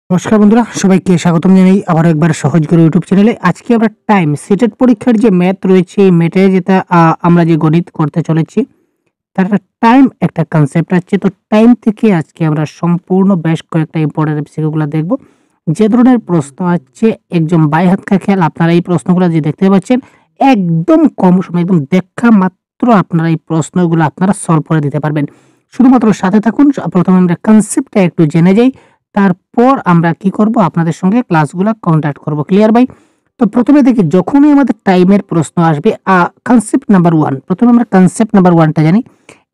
নমস্কার বন্ধুরা, সবাইকে স্বাগতম জানাই আবার একবার সহজ করে ইউটিউব চ্যানেলে। আজকে আমরা টাইম সেটেড পরীক্ষার যে ম্যাথ রয়েছে, এই ম্যাথে যেটা আমরা যে গণিত করতে চলেছি, তার একটা টাইম একটা কনসেপ্ট আছে। তো টাইম থেকে আজকে আমরা সম্পূর্ণ বেশ কয়েকটা ইম্পর্টেন্ট এমসিকিউগুলো দেখব। যে ধরনের প্রশ্ন আছে একদম বাই হাত কা খেয়াল। আপনারা এই প্রশ্নগুলো যে দেখতে পাচ্ছেন, একদম কম সময়, একদম দেখা মাত্র আপনারা এই প্রশ্নগুলো আপনারা সলভ করে দিতে পারবেন। শুধুমাত্র সাথে থাকুন। প্রথমে আমরা কনসেপ্টটা একটু জেনে যাই, তারপর আমরা কি করব, আপনাদের সঙ্গে ক্লাসগুলো কন্ডাক্ট করব। ক্লিয়ার ভাই? তো প্রথমে দেখি, যখনই আমাদের টাইমের প্রশ্ন আসবে, কনসেপ্ট নাম্বার 1, প্রথমে আমরা কনসেপ্ট নাম্বার 1টা জানি।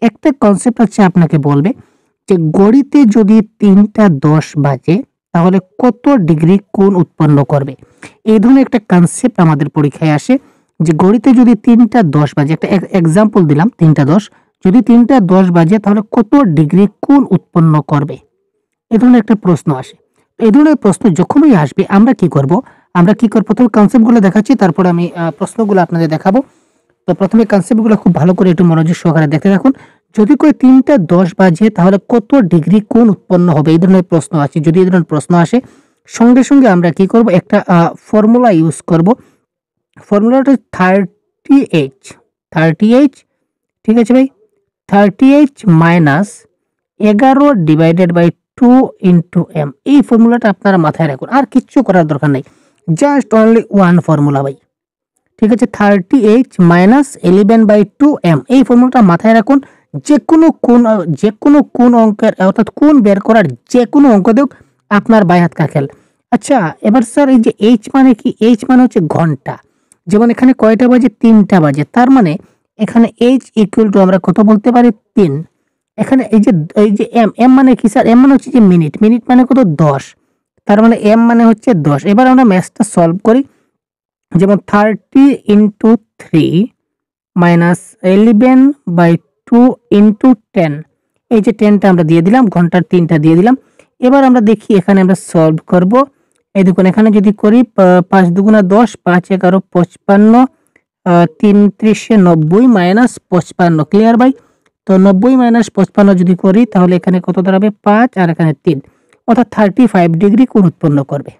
একটা কনসেপ্ট হচ্ছে আপনাকে বলবে যে ঘড়িতে যদি 3টা 10 বাজে তাহলে কত ডিগ্রি কোণ উৎপন্ন করবে। এই ধরনের একটা কনসেপ্ট আমাদের পরীক্ষায় আসে যে ঘড়িতে যদি 3টা 10 বাজে, একটা এক্সাম্পল দিলাম 3টা 10, যদি 3টা 10 বাজে তাহলে কত ডিগ্রি কোণ উৎপন্ন করবে। এ ধরনের একটা প্রশ্ন আসে। তো এই ধরনের প্রশ্ন যখনই আসবে আমরা কি করব? প্রথমে কনসেপ্টগুলো দেখাচ্ছি, তারপরে আমি প্রশ্নগুলো আপনাদের দেখাবো। তো প্রথমে কনসেপ্টগুলো খুব ভালো করে একটু মনোযোগ সহকারে দেখতে থাকুন। যদি করে 3টা 10 বাজে তাহলে কত ডিগ্রি কোণ উৎপন্ন হবে, এই ধরনের প্রশ্ন আসে। যদি এই ধরনের প্রশ্ন আসে, সঙ্গে সঙ্গে আমরা কি করব, একটা ফর্মুলা ইউজ করব। ফর্মুলাটা 30h, 30h, ঠিক আছে ভাই? 30h minus 11 divided by 2 into M. এই ফর্মুলাটা আপনারা মাথায় রাখুন, আর কিচ্ছু করার দরকার নেই। জাস্ট অনলি ওয়ান ফর্মুলা ভাই। ঠিক আছে? 30h মাইনাস 11/2m, এই ফর্মুলাটা মাথায় রাখুন। যে কোনো কোন অঙ্কের, অর্থাৎ কোন বের করার যে কোনো অঙ্ক দেখ, আপনার বাই হাত কাকেল। আচ্ছা, এবার স্যার এই যে এইচ মানে কি? এইচ মানে হচ্ছে ঘন্টা। যেমন এখানে কয়টা বাজে? 3টা বাজে। তার মানে এখানে এইচ ইকুয়াল টু আমরা কত বলতে পারি? 3। এখানে এই যে এম, এম মানে কি স্যার? এম মানে হচ্ছে যে মিনিট। মিনিট মানে কত? 10। তার মানে এম মানে হচ্ছে 10। এবার আমরা ম্যাথটা সলভ করি। যেমন 30 ইন্টু 3 মাইনাস 11/2 ইন্টু 10, এই যে 10টা আমরা দিয়ে দিলাম, ঘন্টার 3টা দিয়ে দিলাম। এবার আমরা দেখি এখানে আমরা সলভ করব। এই দেখুন, এখানে যদি করি 5 দুগুণা 10, 5 11 55, 3 ত্রিশে 90 মাইনাস 55। ক্লিয়ার ভাই? তো 90 মাইনাস 55 যদি করি তাহলে এখানে কত দাঁড়াবে? 5 আর এখানে 3, অর্থাৎ 35 ডিগ্রি কোণ উৎপন্ন করবে।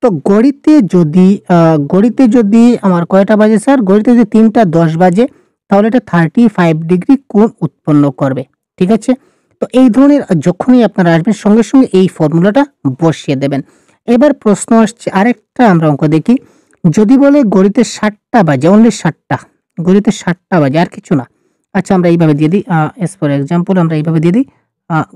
তো ঘড়িতে যদি আমার কয়টা বাজে স্যার? ঘড়িতে যদি 3টা 10 বাজে তাহলে এটা 35 ডিগ্রি কোণ উৎপন্ন করবে। ঠিক আছে? তো এই ধরনের যখনই আপনারা আসবেন, সঙ্গে সঙ্গে এই ফর্মুলাটা বসিয়ে দেবেন। এবার প্রশ্ন আসছে আরেকটা, আমরা অঙ্ক দেখি। যদি বলে ঘড়িতে 7টা বাজে, অনলি 7টা, ঘড়িতে 7টা বাজে, আর কিছু না। আচ্ছা, আমরা এইভাবে দিয়ে দিই, এস ফর এক্সাম্পল আমরা এইভাবে দিয়ে দিই,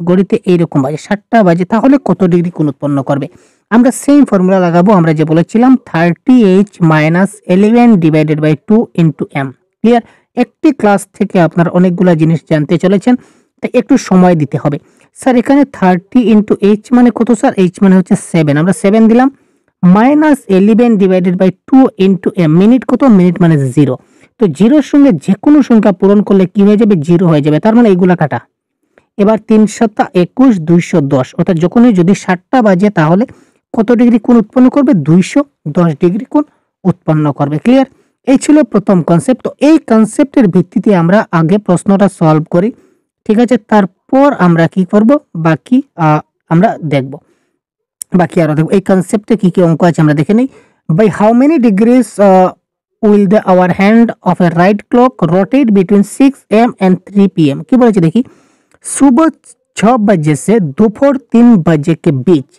ঘড়িতে এইরকম বাজে, 7টা বাজে, তাহলে কত ডিগ্রি কোণ উৎপন্ন করবে। আমরা সেম ফর্মুলা লাগাবো, আমরা যে বলেছিলাম 30h minus 11 divided by 2 into M. Clear? একটি ক্লাস থেকে আপনার অনেকগুলা জিনিস জানতে চলেছেন, তাই একটু সময় দিতে হবে। স্যার এখানে 30 ইন্টু এইচ মানে কত স্যার? এইচ মানে হচ্ছে 7, আমরা 7 দিলাম, minus 11 divided by 2 into M. Minute কত? মিনিট মানে 0। তো জিরোর সঙ্গে যে কোনো সংখ্যা পূরণ করলে কি হয়ে যাবে? 0 হয়ে যাবে। তার মানে এইগুলা কাটা। এবার 3 7 21, 210, অর্থাৎ যখনই যদি 7টা বাজে তাহলে কত ডিগ্রি কোণ উৎপন্ন করবে? 210 ডিগ্রি কোণ উৎপন্ন করবে। ক্লিয়ার? এই ছিল প্রথম কনসেপ্ট। তো এই কনসেপ্টের ভিত্তিতে আমরা আগে প্রশ্নটা সলভ করি। ঠিক আছে? তারপর আমরা কি করব, বাকি আমরা দেখব। বাকি আরো দেখব এই কনসেপ্টে কি কি অঙ্ক আছে আমরা দেখে নেই। By how many degrees will the hour hand of a right clock rotate between 6 am and 3 pm? কি বলেছে দেখি। सुबह 6 बजे से दोपहर 3 बजे के बीच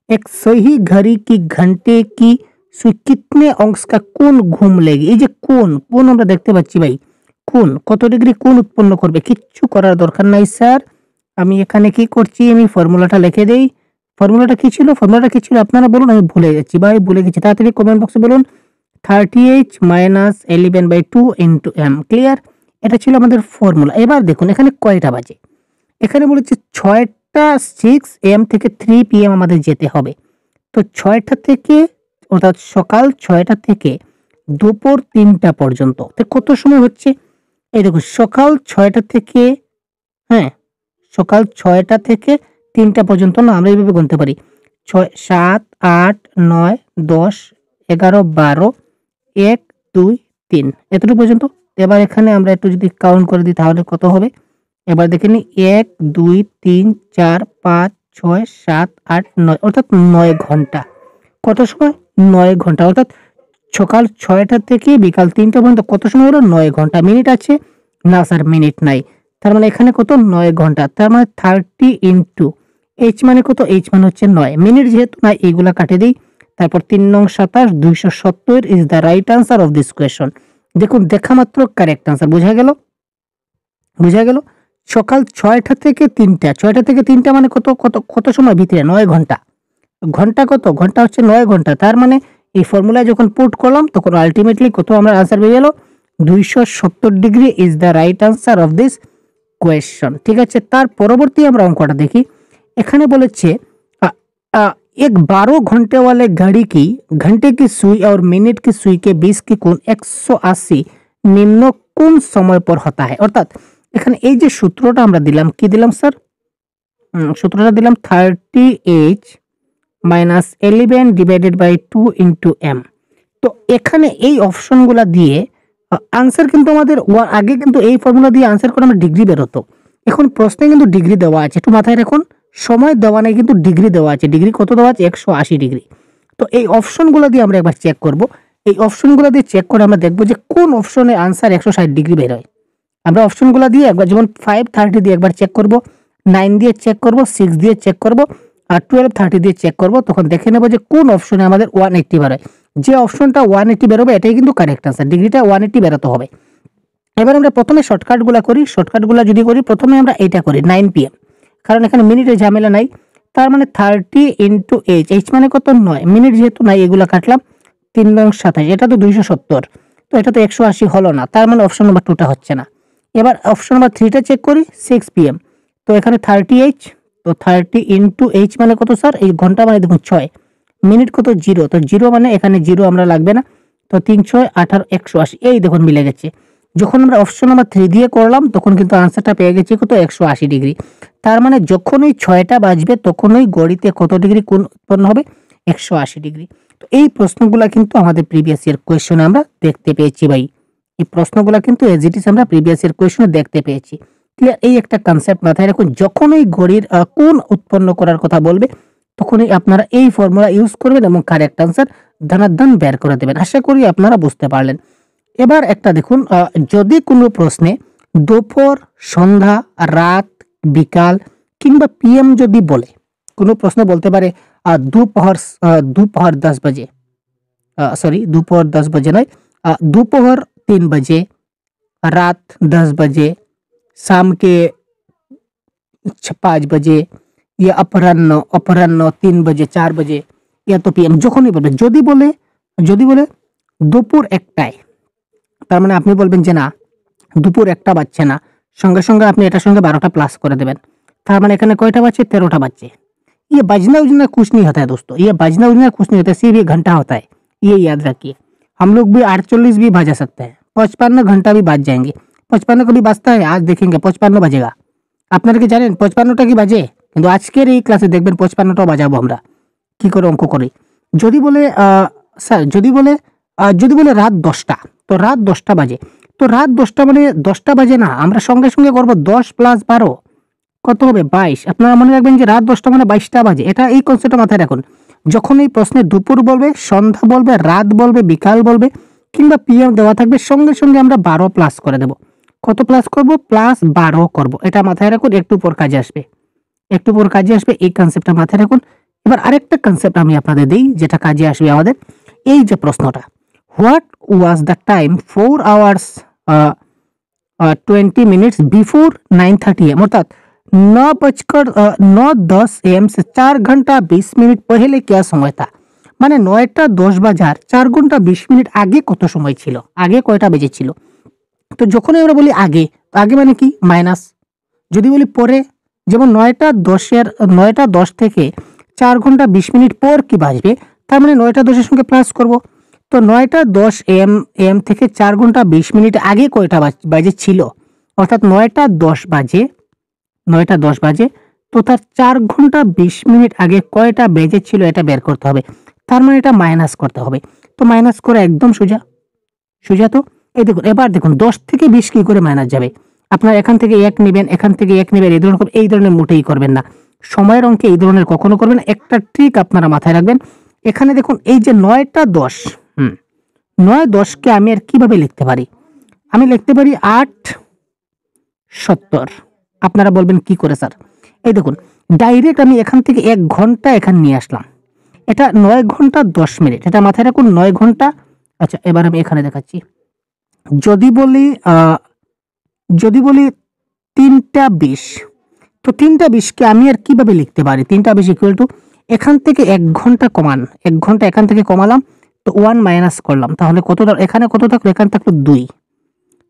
एक सही घड़ी की घंटे की सुई कितने अंश का कोण घूम लेगी। এই যে কোণ, কোণ আমরা দেখতে পাচ্ছি ভাই। কোণ কত ডিগ্রি কোণ উৎপন্ন করবে? কিচ্ছু করার দরকার নাই স্যার। আমি এখানে কি করছি, আমি ফর্মুলাটা লিখে দেই। ফর্মুলাটা কি ছিল? ফর্মুলাটা কি ছিল আপনারা বলুন, আমি ভুলে যাচ্ছি ভাই, ভুলে গেছি। তাড়াতাড়ি কমেন্ট বক্সে বলুন। 30h minus 11/2 into M. Clear? এটা ছিল আমাদের ফর্মুলা। এবার দেখুন এখানে কয়টা বাজে। এখানে বলেছে 6টা 6 am থেকে 3 pm আমাদের যেতে হবে। তো 6টা থেকে, অর্থাৎ সকাল 6টা থেকে দুপুর 3টা পর্যন্ত। তো কত সময় হচ্ছে? এই দেখুন, সকাল 6টা থেকে, হ্যাঁ, সকাল 6টা থেকে 3টা পর্যন্ত না, আমরা এইভাবে গুনতে পারি। 6 7 8 9 10 11 12 1 2 3, এতটুকু পর্যন্ত। এবার এখানে আমরা একটু যদি কাউন্ট করে দিই তাহলে কত হবে? এবার দেখে নিই, 1 2 3 4 5 6, 7, 8, 9 অর্থাৎ 9 ঘন্টা। কত সময়? 9 ঘন্টা অর্থাৎ সকাল 6টা থেকে বিকাল 3টা পর্যন্ত কত সময় হলো? 9 ঘন্টা। মিনিট আছে? না স্যার মিনিট নাই। তার মানে এখানে কত? 9 ঘন্টা। তার মানে 30 ইনটু এইচ মানে কত? এইচ মানে হচ্ছে 9। মিনিট যেহেতু নাই এগুলা কাটে দেই। তারপর 3 নং 27 270 is the right answer of this question. দেখুন দেখা মাত্র কারেক্ট আনসার। বোঝা গেল? বুঝা গেল? সকাল 6টা থেকে 3টা। 6টা থেকে 3টা মানে কত সময় ভিতরে? 9 ঘন্টা। ঘন্টা কত? ঘন্টা হচ্ছে 9 ঘন্টা। তার মানে এই ফর্মুলায় যখন পুট করলাম তখন আল্টিমেটলি কত আমরা আনসার পেয়ে গেল? 270 degree is the right answer of this question. ঠিক আছে, তার পরবর্তী আমরা অঙ্কটা দেখি। এখানে বলেছে एक 12 घंटे वाले घड़ी की घंटे की सुई और मिनट की सुई के बीच की कोण 180 নিম্ন কোন সময় পর হতা है। অর্থাৎ এখানে এই যে সূত্রটা আমরা দিলাম, কি দিলাম স্যার? সূত্রটা দিলাম 30h minus 11 divided by 2 into M. তো এখানে এই অপশনগুলা দিয়ে আনসার কিন্তু আমাদের আগে কিন্তু এই ফর্মুলা দিয়ে আনসার করে আমরা ডিগ্রি বেরোতো। এখন প্রশ্নে কিন্তু ডিগ্রি দেওয়া আছে, একটু মাথায় রাখুন। সময় দেওয়া নেই কিন্তু ডিগ্রি দেওয়া আছে। ডিগ্রি কত দেওয়া আছে? 180 ডিগ্রি। তো এই অপশনগুলো দিয়ে আমরা একবার চেক করব। এই অপশনগুলো দিয়ে চেক করে আমরা দেখব যে কোন অপশনে আনসার 160 ডিগ্রি বের হয়। আমরা অপশনগুলো দিয়ে একবার যেমন 530 দিয়ে একবার চেক করব, 9 দিয়ে চেক করব, 6 দিয়ে চেক করব আর 1230 দিয়ে চেক করব। তখন দেখে নেব যে কোন অপশনে আমাদের 180 বের হয়। যে অপশনটা 180 বেরোবে এটাই কিন্তু কারেক্ট আনসার। ডিগ্রিটা 180 বেরোতে হবে। এবার আমরা প্রথমে শর্টকাটগুলো করি। শর্টকাটগুলো যদি করি, প্রথমে আমরা এইটা করি 9 PM, কারণ এখানে মিনিটের ঝামেলা নাই। তার মানে 30 ইন্টু এইচ, এইচ মানে কত? 9। মিনিট যেহেতু নাই এগুলো কাটলাম। 3 নং 27, এটা তো 270, তো এটা তো 180 হলো না। তার মানে অপশন নাম্বার 2টা হচ্ছে না। এবার অপশন নাম্বার 3টা চেক করি 6 PM। তো এখানে 30h, তো 30 ইন্টু এইচ মানে কত স্যার? এই ঘন্টা মানে দেখুন 6, মিনিট কত? 0, তো 0 মানে এখানে 0 আমরা লাগবে না। তো 3 6 18 180, এই দেখুন মিলে গেছে। যখন আমরা অপশন নাম্বার 3 দিয়ে করলাম তখন কিন্তু আনসারটা পেয়ে গেছি কত? 180 ডিগ্রি। তার মানে যখনই 6টা বাজবে তখনই ঘড়িতে কত ডিগ্রি কোণ উৎপন্ন হবে? 180 ডিগ্রি। তো এই প্রশ্নগুলা কিন্তু আমাদের প্রিভিয়াস ইয়ার কোয়েশ্চনে আমরা দেখতে পেয়েছি ভাই। এই প্রশ্নগুলা কিন্তু এজ ইট ইজ আমরা প্রিভিয়াস ইয়ার কোয়েশ্চনে দেখতে পেয়েছি। ক্লিয়ার? এই একটা কনসেপ্ট মাথায় রাখুন, যখনই ঘড়ির কোণ উৎপন্ন করার কথা বলবে তখনই আপনারা এই ফর্মুলা ইউজ করবেন এবং কারেক্ট আনসার ধনাধন বের করে দেবেন। আশা করি আপনারা বুঝতে পারলেন। এবার একটা দেখুন, যদি কোনো প্রশ্নে দুপুর, সন্ধ্যা, রাত, বিকাল কিংবা PM যদি বলে, কোনো প্রশ্ন বলতে পারে दोपहर 10 बजे, सॉरी दोपहर 10 बजे नয়, दोपहर 3 बजे, रात 10 बजे, शाम के 5 बजे या अपराह्न 3 बजे 4 बजे या তো PM যখনই বলবে। যদি বলে দুপুর 1টায়, তার মানে আপনি বলবেন যে না দুপুর 1টা বাজছে না, সঙ্গে সঙ্গে আপনি এটার সঙ্গে 12টা প্লাস করে দেবেন। তার মানে এখানে কয়টা বাজছে? 13টা বাজছে। ये बजना उजना कुछ नहीं होता है दोस्तों, ये बजना उजना कुछ नहीं होता है, सिर्फ ये घंटा होता है। ये याद रखिए। हम लोग भी 48 भी बजा सकते हैं, 55 घंटा भी बाज जाएंगे। 55 कभी बाजता है? आज देखेंगे 55 বাজেগা। আপনারা কি জানেন 55টা কি বাজে? কিন্তু আজকের এই ক্লাসে দেখবেন 55টাও বাজাবো আমরা। কি করে অঙ্ক করি। যদি বলে স্যার যদি বলে রাত 10টা, তো রাত 10টা বাজে। তো রাত 10টা মানে 10টা বাজে না, আমরা সঙ্গে সঙ্গে করব 10 প্লাস 12 কত হবে? 22। আপনারা মনে রাখবেন যে রাত 10টা মানে 22টা বাজে। এটা এই কনসেপ্টটা মাথায় রাখুন। যখন এই প্রশ্নে দুপুর বলবে, সন্ধ্যা বলবে, রাত বলবে, বিকাল বলবে কিংবা PM দেওয়া থাকবে, সঙ্গে সঙ্গে আমরা 12 প্লাস করে দেব। কত প্লাস করব? প্লাস 12 করব। এটা মাথায় রাখুন, একটু পর কাজে আসবে। এই কনসেপ্টটা মাথায় রাখুন। এবার আরেকটা কনসেপ্ট আমি আপনাদের দেই যেটা কাজে আসবে আমাদের। এই যে প্রশ্নটা, what was the time 4 hours 20 minutes before 9:30 AM, অর্থাৎ 9:10 AM से 4 घंटा 20 मिनट पहले क्या समय था। মানে 9টা 10 বাজার 4 ঘন্টা 20 মিনিট আগে কত সময় ছিল, আগে কয়টা বেজেছিল। তো যখনই আমরা বলি আগে, আগে মানে কি? মাইনাস। যদি বলি পরে, যেমন 9টা 10 থেকে 4 ঘন্টা 20 মিনিট পর কি বাজবে, তার মানে 9টা 10 এর সঙ্গে প্লাস করব। তো 9টা 10 AM থেকে 4 ঘন্টা 20 মিনিট আগে কয়টা বাজে ছিল, অর্থাৎ 9টা 10 বাজে, তো তার 4 ঘন্টা 20 মিনিট আগে কয়টা বেজে ছিল এটা বের করতে হবে। তার মানে এটা মাইনাস করতে হবে। তো মাইনাস করে একদম সোজা। তো এই দেখুন, এবার দেখুন 10 থেকে 20 কি করে মাইনাস যাবে। আপনার এখান থেকে 1 নেবেন, এখান থেকে 1 নেবেন, এই ধরনের মোটেই করবেন না। সময়ের অঙ্কে এই ধরনের কখনো করবেন। একটা ট্রিক আপনারা মাথায় রাখবেন, এখানে দেখুন এই যে 9টা 10, 9-10কে আমি আর কিভাবে লিখতে পারি? আমি লিখতে পারি 8-70। আপনারা বলবেন কি করে স্যার? এই দেখুন, ডাইরেক্ট আমি এখান থেকে 1 ঘন্টা এখানে নিয়ে আসলাম। এটা 9 ঘন্টা 10 মিনিট, এটা মাথায় রাখুন 9 ঘন্টা। আচ্ছা, এবার আমি এখানে দেখাচ্ছি। যদি বলি যদি বলি 3টা 20, তো 3টা 20কে আমি আর কিভাবে লিখতে পারি? 3টা 20 ইকুয়াল টু, এখান থেকে 1 ঘন্টা কমান, 1 ঘন্টা এখান থেকে কমালাম, তো 1 মাইনাস করলাম, তাহলে কত এখানে কত থাকলো? এখানে থাকলো 2।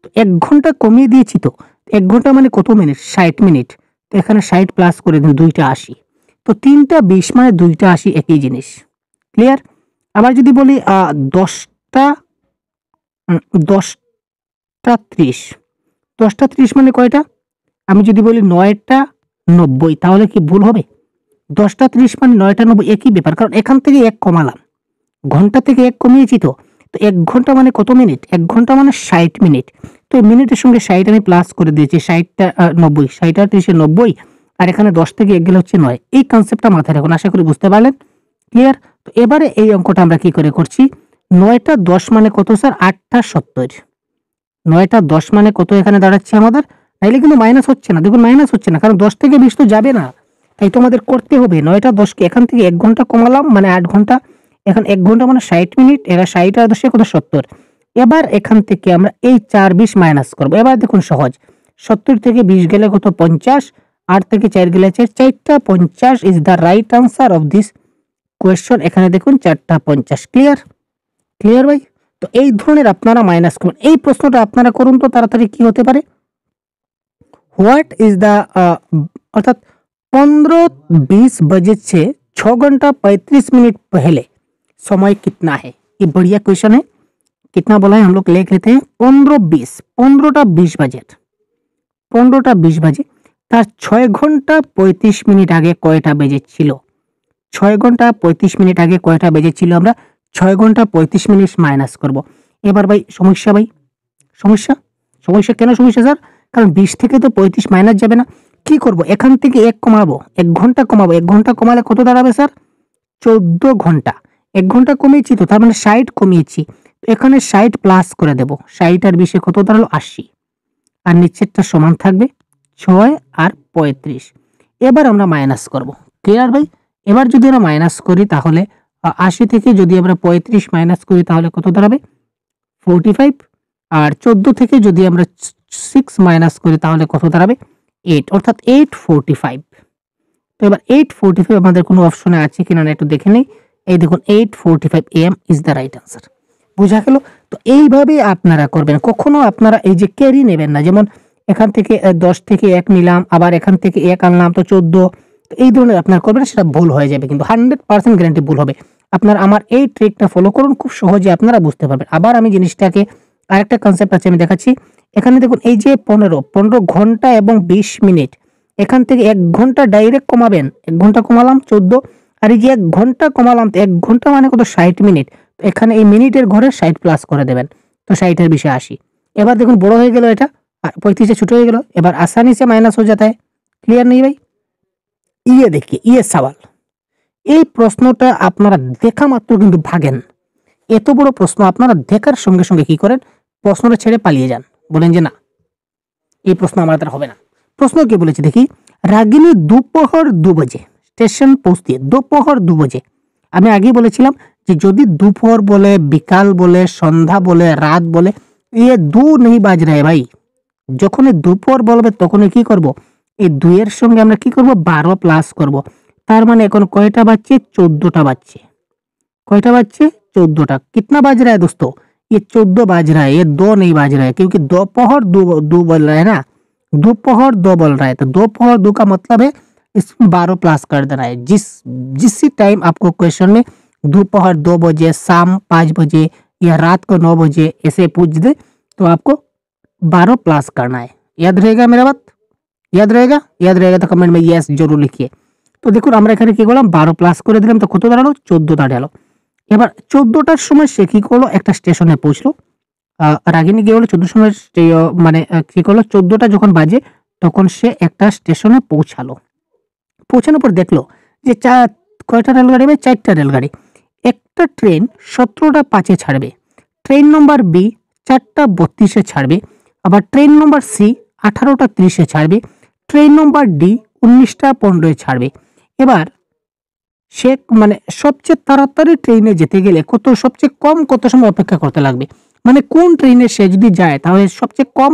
তো 1 ঘন্টা কমিয়ে দিয়েছি, তো 1 ঘন্টা মানে কত মিনিট? 60 মিনিট। তো এখানে 60 প্লাস করে দিন, 2টা 80। তো 3টা 20 মানে 2টা 80 একই জিনিস। ক্লিয়ার? আবার যদি বলি 10টা 10টা 30, 10টা 30 মানে কয়টা? আমি যদি বলি 9টা 90, তাহলে কি ভুল হবে? 10টা 30 মানে 9টা 90 একই ব্যাপার, কারণ এখান থেকে 1 কমালাম, ঘন্টা থেকে 1 কমিয়েছি। তো 1 ঘন্টা মানে কত মিনিট? 1 ঘন্টা মানে 60 মিনিট। তো মিনিটের সঙ্গে 60 আমি প্লাস করে দিয়েছি, 60টা 90, 60 আর 30 90, আর এখানে 10 থেকে 1 গেলে হচ্ছে 9। এই কনসেপ্টটা মাথায় রাখুন, আশা করি বুঝতে পারলেন। ক্লিয়ার? তো এবারে এই অঙ্কটা আমরা কি করে করছি? 9টা 10 মানে কত স্যার? 8টা 70। 9টা 10 মানে কত এখানে দাঁড়াচ্ছে আমাদের? তাইলে কিন্তু মাইনাস হচ্ছে না, দেখুন মাইনাস হচ্ছে না, কারণ 10 থেকে 20 তো যাবে না। তাই তো আমাদের করতে হবে 9টা 10কে এখান থেকে 1 ঘন্টা কমালাম, মানে 8 ঘন্টা। এখন 1 ঘন্টা মানে 60 মিনিট, এরা 60 আর 10 কত? 70। এবার এখান থেকে আমরা এই 4-20 মাইনাস করব। এবার দেখুন সহজ, 70 থেকে 20 গেলে কত? 50, 8 থেকে 4 গেলে 4, 4টা 50 is the right answer of this question. এখানে দেখুন 4টা 50। ক্লিয়ার? ক্লিয়ার ভাই? তো এই ধরনের আপনারা মাইনাস করবেন। এই প্রশ্নটা আপনারা করুন তো তাড়াতাড়ি, কি হতে পারে? হোয়াট ইজ দ্য अर्थात 15-20 बजे से 6 घंटा 35 मिनट पहले समय कितना है? ये बढ़िया क्वेश्चन है। कितना बोला है हम लोग लिख लेते हैं, 15-20, 15টা 20 বাজে, 15টা 20 বাজে, তার 6 ঘন্টা 35 মিনিট আগে কয়টা বেজেছিল? 6 ঘন্টা 35 মিনিট আগে কয়টা বেজেছিল? আমরা 6 ঘন্টা 35 মিনিট মাইনাস করব। এবার ভাই সমস্যা, ভাই সমস্যা, সমস্যা কেন সমস্যা স্যার? কারণ 20 থেকে তো 35 মাইনাস যাবে না। কি করব? এখান থেকে 1 কমাবো, 1 ঘন্টা কমাবো। 1 ঘন্টা কমালে কত দাঁড়াবে স্যার? 14 ঘন্টা। 1 ঘন্টা কমিয়েছি, তো তার মানে 60 কমিয়েছি। তো এখানে 60 প্লাস করে দেব, 60 আর 20 কত দাঁড়ালো? 80। আর নিচেরটা সমান থাকবে 6 আর 35। এবার আমরা মাইনাস করব। ক্লিয়ার ভাই? এবার যদি আমরা মাইনাস করি তাহলে 80 থেকে যদি আমরা 35 মাইনাস করি তাহলে কত দাঁড়াবে? 45। আর 14 থেকে যদি আমরা 6 মাইনাস করি তাহলে কত দাঁড়াবে? 8, অর্থাৎ 845। তো এবার 845 আমাদের কোনো অপশনে আছে কিনা না একটু দেখে নেই। এই দেখুন 8:45 AM is the right answer. বুঝা গেল? তো এইভাবে আপনারা করবেন, কখনো আপনারা এই যে ক্যারি নেবেন না। যেমন এখান থেকে 10 থেকে 1 নিলাম, আবার এখান থেকে 1 আনলাম, তো 14। তো এই ধরনের আপনার করবেন, সেটা ভুল হয়ে যাবে, কিন্তু 100% গ্যারান্টি ভুল হবে। আপনার আমার এই ট্রিকটা ফলো করুন, খুব সহজে আপনারা বুঝতে পারবেন। আবার আমি জিনিসটাকে আরেকটা কনসেপ্ট আছে আমি দেখাচ্ছি। এখানে দেখুন এই যে 15 ঘন্টা এবং 20 মিনিট, এখান থেকে 1 ঘন্টা ডাইরেক্ট কমাবেন, 1 ঘন্টা কমালাম 14, আর এই যে 1 ঘন্টা কমালাম, তো 1 ঘন্টা মানে কত? 60 মিনিট। তো এখানে এই মিনিটের ঘরে 60 প্লাস করে দেবেন, তো 60 এর 20 80। এবার দেখুন বড় হয়ে গেল এটা, আর 35 ছোট হয়ে গেল, এবার आसानी से माइनस हो जाता है। क्लियर नहीं भाई? ये देखिए, ये सवाल, এই প্রশ্নটা আপনারা দেখা মাত্র কিন্তু ভাগেন। এত বড় প্রশ্ন আপনারা দেখার সঙ্গে সঙ্গে কি করেন? প্রশ্নটা ছেড়ে পালিয়ে যান, বলেন যে না, এই প্রশ্ন আমার দ্বারা হবে না। প্রশ্ন কি বলেছে দেখি, রাগিনী दोपहर 2 बजे স্টেশন পৌঁছতে, दोपहर 2 बजे। আমি আগেই বলেছিলাম যে যদি দুপুর বলে, বিকাল বলে, সন্ধ্যা বলে, রাত বলে, ये 2 नहीं बाज रहा है भाई। যখনই দুপুর বলবে তখনই কি করব? এই 2 এর সঙ্গে আমরা কি করব? 12 প্লাস করব। তার মানে এখন কয়টা বাজছে? 14টা বাজছে। কয়টা বাजছে? 14টা। कितना बज रहा है दोस्तों? ये 14 बज रहा है, ये 2 नहीं बज रहा है, क्योंकि दोपहर 2 बोल रहा है ना, दोपहर 2 बोल रहा है, तो दोपहर 2 का मतलब है इसमें 12 प्लस कर देना है। जिस टाइम आपको क्वेश्चन में दोपहर 2 बजे, शाम 5 बजे या रात को 9 बजे ऐसे पूछ दे, तो आपको 12 प्लस करना है। याद रहेगा मेरा बात? याद रहेगा? याद रहेगा तो कमेंट में यस जरूर लिखिए। তো দেখুন আমরা এখানে কি করলাম? 12 প্লাস করে দিলাম, তো কত দাঁড়ালো? 14 দাঁড়ালো। এবার 14টার সময় সে কি করলো? একটা স্টেশনে পৌঁছলো। রাগিনী কি হলো? 14 সময় মানে কি করলো? 14টা যখন বাজে তখন সে একটা স্টেশনে পৌঁছালো। পৌঁছানোর পর দেখলো যে কয়টা রেলগাড়ি? ভাই 4টা রেলগাড়ি। একটা ট্রেন 17টা 5-এ ছাড়বে, ট্রেন নম্বর বি 4টা 32-এ ছাড়বে, আবার ট্রেন নম্বর সি 18টা 30-এ ছাড়বে, ট্রেন নম্বর ডি 19টা 15-এ ছাড়বে। এবার সে মানে সবচেয়ে তাড়াতাড়ি ট্রেনে যেতে গেলে সবচেয়ে কম কত সময় অপেক্ষা করতে লাগবে, মানে কোন ট্রেনে সে যদি যায় তাহলে সবচেয়ে কম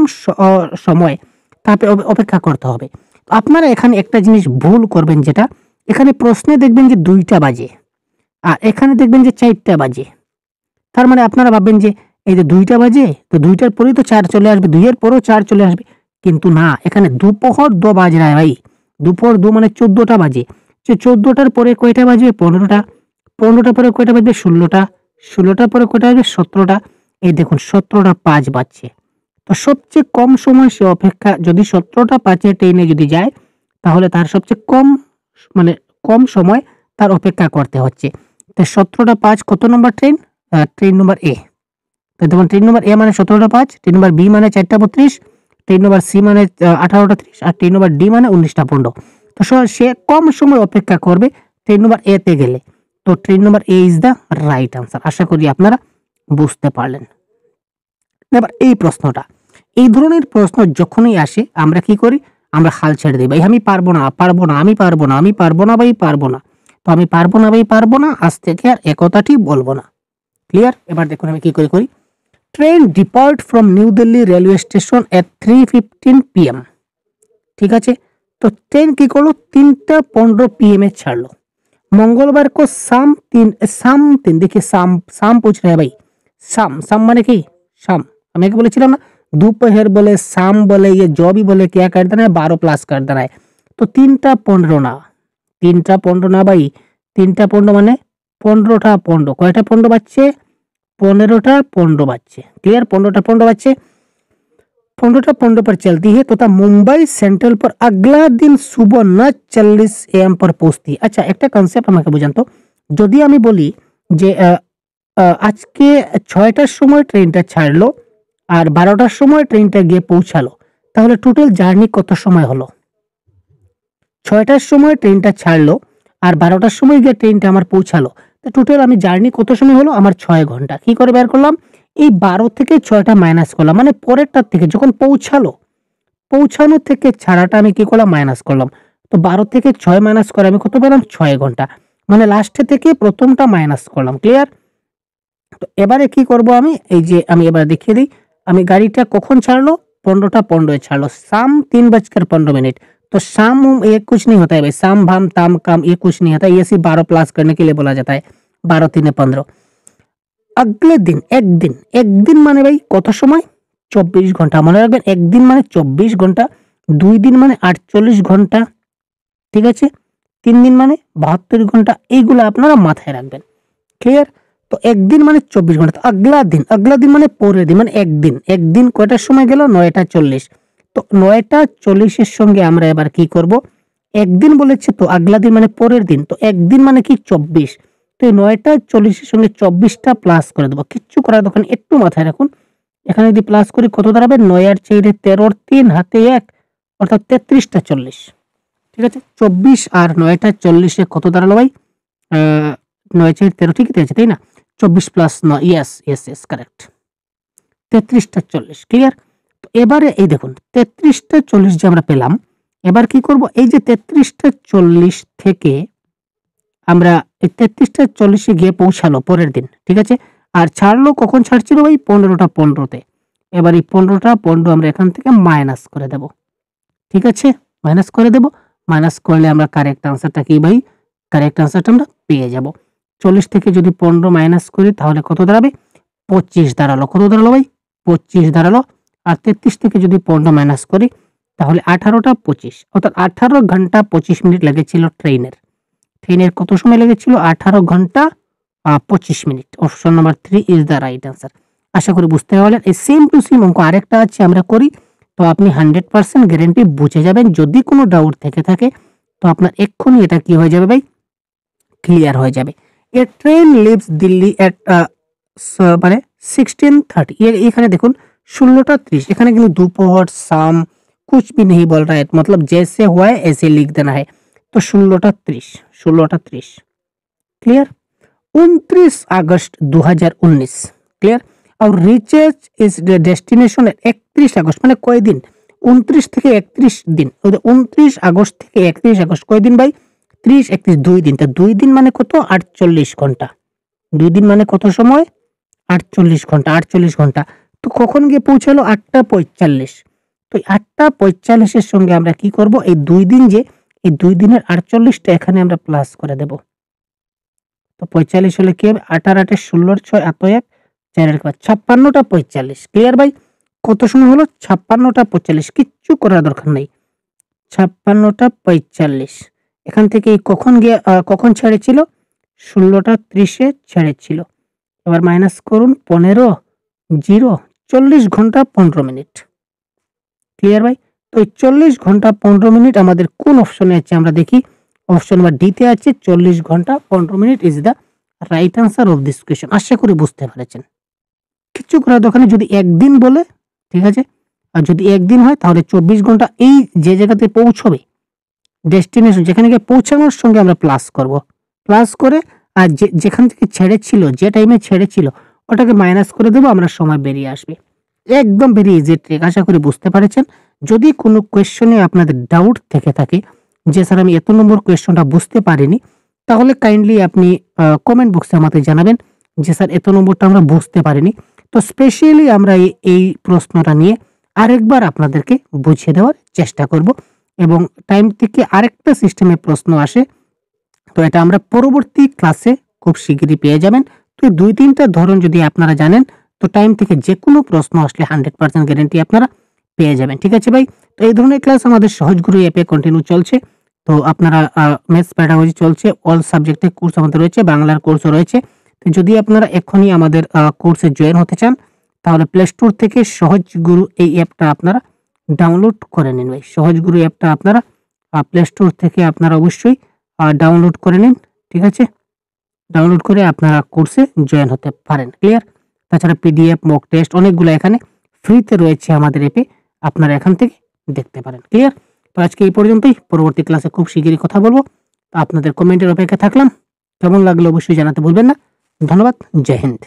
সময় তাকে অপেক্ষা করতে হবে। তো আপনারা এখানে একটা জিনিস ভুল করবেন, যেটা এখানে প্রশ্নে দেখবেন যে 2টা বাজে আর এখানে দেখবেন যে 4টা বাজে। তার মানে আপনারা ভাববেন যে এই যে 2টা বাজে, তো 2টার পরেই তো 4 চলে আসবে, 2 এর পরেও 4 চলে আসবে, কিন্তু না, এখানে দুপুর 2 বাজ রहा है ভাই। দুপুর 2 মানে 14টা বাজে। যে 14টার পরে কয়টা বাজবে? 15টা। 15টার পরে কয়টা বাজবে? 16টা। 16টার পরে কয়টা বাজবে? 17টা। এই দেখুন 17টা 5 বাজছে। তো সবচেয়ে কম সময় সে অপেক্ষা, যদি 17টা 5-এ ট্রেনে যদি যায় তাহলে তার সবচেয়ে কম মানে কম সময় তার অপেক্ষা করতে হচ্ছে। তো 17টা 5 কত নম্বর ট্রেন? ট্রেন নম্বর এ। তো দেখুন ট্রেন নম্বর এ মানে 17টা 5, ট্রেন নম্বর বি মানে 4টা 32, ট্রেন নম্বর সি মানে 18টা 30 আর ট্রেন নম্বর ডি মানে 19টা 15। তো সে কম সময় অপেক্ষা করবে ট্রেন নম্বর এ তে গেলে। তো train number A is the right answer. আশা করি আপনারা বুঝতে পারলেন। এবার এই প্রশ্নটা, এই ধরনের প্রশ্ন যখনই আসে আমরা কি করি? আমরা হাল ছেড়ে দিই, ভাই আমি পারবো না, পারবো না, আমি পারবো না, আমি পারবো না ভাই, পারবো না। তো আমি পারবো না ভাই, পারবো না, আজ থেকে আর এ কথাটি বলবো না। ক্লিয়ার? এবার দেখুন আমি কি করি। Train depart from new Delhi railway station at 3:15 PM। ঠিক আছে, তো ট্রেন কি করলো? 3টা 15 PM ছাড়লো। मंगलवार को शाम 3 देखिए शाम पूछ रहे हैं भाई। शाम माने की शाम, আমি কি বলেছিলাম না दोपहर बोले शाम बोले ये जो भी बोले क्या कर देना है 12 प्लस कर देना है। तो 3টা 15 না, 3টা 15 না ভাই, 3টা 15 মানে 15টা 15 কয়টা 15 বাজছে? 15টা 15 বাজছে। क्लियर? 15টা 15 বাজছে। 15টা 15 पर चलती है तथा मुंबई सेंट्रल पर अगला दिन सुबह 9:40 AM पर पहुंचती है। अच्छा একটা কনসেপ্ট আমাকে বুঝান তো, যদি আমি বলি যে আজকে 6টার সময় ট্রেনটা ছাড়লো আর 12টার সময় ট্রেনটা গিয়ে পৌঁছালো, তাহলে টোটাল জার্নি কত সময় হলো? 6টার সময় ট্রেনটা ছাড়লো আর 12টার সময় গিয়ে ট্রেনটা আমার পৌঁছালো, তো টোটাল আমি জার্নি কত সময় হলো? আমার 6 ঘন্টা। কি করে বের করলাম? এই 12 থেকে 6টা মাইনাস করলাম, মানে পরেরটার থেকে যখন পৌঁছানো থেকে ছাড়াটা আমি কি করলাম? মাইনাস করলাম। তো 12 থেকে 6 মাইনাস করে আমি কত পেলাম? 6 ঘন্টা। মানে লাস্টে থেকে প্রথমটা মাইনাস করলাম। ক্লিয়ার? তো এবারে কি করব আমি? এই যে আমি এবার দেখিয়ে দিই, আমি গাড়িটা কখন ছাড়লো? 15টা 15 ছাড়লো, शाम 3:15। तो शाम ये कुछ नहीं होता है भाई, शाम भाम ताम काम ये कुछ नहीं होता, ये सिर्फ 12 प्लस करने के लिए बोला जाता है। 12 3 15। अगले दिन एक दिन মানে ভাই কত সময়? 24 ঘন্টা। মনে রাখবেন একদিন মানে 24 ঘন্টা, 2 দিন মানে 48 ঘন্টা, ঠিক আছে, 3 দিন মানে 72 ঘন্টা, এইগুলো আপনারা মাথায় রাখবেন। ক্লিয়ার? তো একদিন মানে 24 ঘন্টা। তো আগলা দিন মানে পরের দিন, মানে একদিন কয়টার সময় গেল? 9টা 40। তো 9টা 40 এর সঙ্গে আমরা এবার কি করব? একদিন বলেছে তো আগলা দিন মানে পরের দিন, তো একদিন মানে কি 24। তো 9টা 40 এর সঙ্গে 24টা প্লাস করে দেবো, কিচ্ছু করার দরকার নেই, একটু মাথায় রাখুন। এখানে যদি প্লাস করি কত দাঁড়াবে? 9 আর 4 13, 3 হাতে 1 অর্থাৎ 33টা 40। ঠিক আছে, 24 আর 9টা 40 এ কত দাঁড়ালো ভাই? 9 4 13, ঠিকই আছে তাই না? 24 প্লাস 9, ইয়েস কারেক্ট, 33টা 40। ক্লিয়ার? তো এবারে এই দেখুন 33টা 40 যে আমরা পেলাম, এবার কি করব? এই যে 33টা 40 থেকে আমরা এই 33টা 40 এ গিয়ে পৌঁছালো পরের দিন, ঠিক আছে, আর ছাড়লো কখন ছাড়ছিল ভাই? 15টা 15-তে। এবার এই 15টা 15 আমরা এখান থেকে মাইনাস করে দেব, ঠিক আছে, মাইনাস করে দেব। মাইনাস করলে আমরা কারেক্ট আনসারটা কি ভাই? কারেক্ট আনসারটা আমরা পেয়ে যাব। 40 থেকে যদি 15 মাইনাস করি তাহলে কত দাঁড়াবে? 25 দাঁড়ালো। কত দাঁড়ালো ভাই? 25 দাঁড়ালো। আর 33 থেকে যদি 15 মাইনাস করি তাহলে 18টা 25, অর্থাৎ 18 ঘন্টা 25 মিনিট লেগেছিল ট্রেনের কত সময় লেগেছিল? 18 ঘন্টা 25 minute. Option number 3 is the right answer. আশা করি বুঝতে পারলেন। এই সেম টু সেম অঙ্ক আরেকটা আছে, আমরা করি, তো আপনি 100% গ্যারান্টি বুঝে যাবেন। যদি কোনো ডাউট থেকে থাকে তো আপনার এক্ষুনি এটা কি হয়ে যাবে ভাই? ক্লিয়ার হয়ে যাবে। এ ট্রেন লিভস দিল্লি এট মানে 16:30। এখানে দেখুন 16টা 30, এখানে কিন্তু दोपहर शाम कुछ भी नहीं बोल रहा है, मतलब जैसे हुआ है ऐसे लिख देना है। तो 16:30 क्लियर। 29 अगस्त 2019 क्लियर। और রিচেস ইজ ডেস্টিনেশন 31 আগস্ট, মানে কয়দিন? 29 থেকে 31 দিন। 29 আগস্ট থেকে 31 আগস্ট কয়দিন ভাই? 30 31 2 দিন। তা 2 দিন মানে কত? 48 ঘন্টা। 2 দিন মানে কত সময়? 48 ঘন্টা। 48 ঘন্টা। তো কখন গিয়ে পৌঁছালো? 8:45। তো 8:45 এর সঙ্গে আমরা কি করব? এই 2 দিন যে, এই 2 দিনের 48টা এখানে আমরা প্লাস করে দেব। তো 45 হলে কি হবে? 8 আর 8 এর 16 আর 6 এত 1 4 এর 5 56:45 ক্লিয়ার ভাই? কত সময় হলো? 56:45। কিচ্ছু করার দরকার নাই। 56:45 এখান থেকে কখন গিয়ে কখন ছেড়েছিল? 16:30 এ ছেড়েছিল। এবার মাইনাস করুন 15 0 40 ঘন্টা 15 মিনিট। ক্লিয়ার ভাই? তো এই 40 ঘন্টা 15 মিনিট আমাদের কোন অপশনে আছে আমরা দেখি। অপশন নাম্বার ডি তে আছে 40 ঘন্টা 15 minute is the right answer of this question. আশা করি বুঝতে পেরেছেন। কিচ্ছু করার দরকার নেই। যদি একদিন বলে ঠিক আছে, আর যদি একদিন হয় তাহলে 24 ঘন্টা এই যে জায়গাতে পৌঁছবে ডেস্টিনেশন, যেখানে গিয়ে পৌঁছানোর সঙ্গে আমরা প্লাস করব। প্লাস করে আর যেখান থেকে ছেড়েছিল, যে টাইমে ছেড়েছিল ওটাকে মাইনাস করে দেবো, আমরা সময় বেরিয়ে আসবে। একদম ভেরি ইজি ট্রিক। আশা করি বুঝতে পেরেছেন। যদি কোনো কোয়েশ্চনে আপনাদের ডাউট থেকে থাকে যে স্যার আমি এত নম্বর কোয়েশ্চনটা বুঝতে পারিনি, তাহলে কাইন্ডলি আপনি কমেন্ট বক্সে আমাদের জানাবেন যে স্যার এত নম্বরটা আমরা বুঝতে পারিনি। তো স্পেশালি আমরা এই প্রশ্নটা নিয়ে আরেকবার আপনাদেরকে বুঝিয়ে দেওয়ার চেষ্টা করব, এবং টাইম থেকে আরেকটা সিস্টেমে প্রশ্ন আসে, তো এটা আমরা পরবর্তী ক্লাসে খুব শিগগিরই পেয়ে যাবেন। তো 2-3টা ধরন যদি আপনারা জানেন, তো টাইম থেকে যে কোনো প্রশ্ন আসলে 100% গ্যারান্টি আপনারা পেয়ে যাবেন। ঠিক আছে ভাই? তো এই ধরনের ক্লাস আমাদের সহজ গুরু অ্যাপে কন্টিনিউ চলছে। তো আপনারা ম্যাথস প্যাডাগজি চলছে, অল সাবজেক্টের কোর্স আমাদের রয়েছে, বাংলার কোর্সও রয়েছে। তো যদি আপনারা এখনই আমাদের কোর্সে জয়েন হতে চান, তাহলে প্লে স্টোর থেকে সহজ গুরু এই অ্যাপটা আপনারা ডাউনলোড করে নিন ভাই। সহজ গুরু অ্যাপটা আপনারা প্লে স্টোর থেকে আপনারা অবশ্যই ডাউনলোড করে নিন। ঠিক আছে? ডাউনলোড করে আপনারা কোর্সে জয়েন হতে পারেন। ক্লিয়ার? তাছাড়া পিডিএফ, মক টেস্ট অনেকগুলো এখানে ফ্রিতে রয়েছে আমাদের অ্যাপে, আপনারা এখান থেকে দেখতে পারেন। ক্লিয়ার? তো আজকে এই পর্যন্তই। পরবর্তী ক্লাসে খুব শিগগিরই কথা বলবো। তো আপনাদের কমেন্টের অপেক্ষায় থাকলাম। কেমন লাগলো অবশ্যই জানাতে ভুলবেন না। ধন্যবাদ। জয় হিন্দ।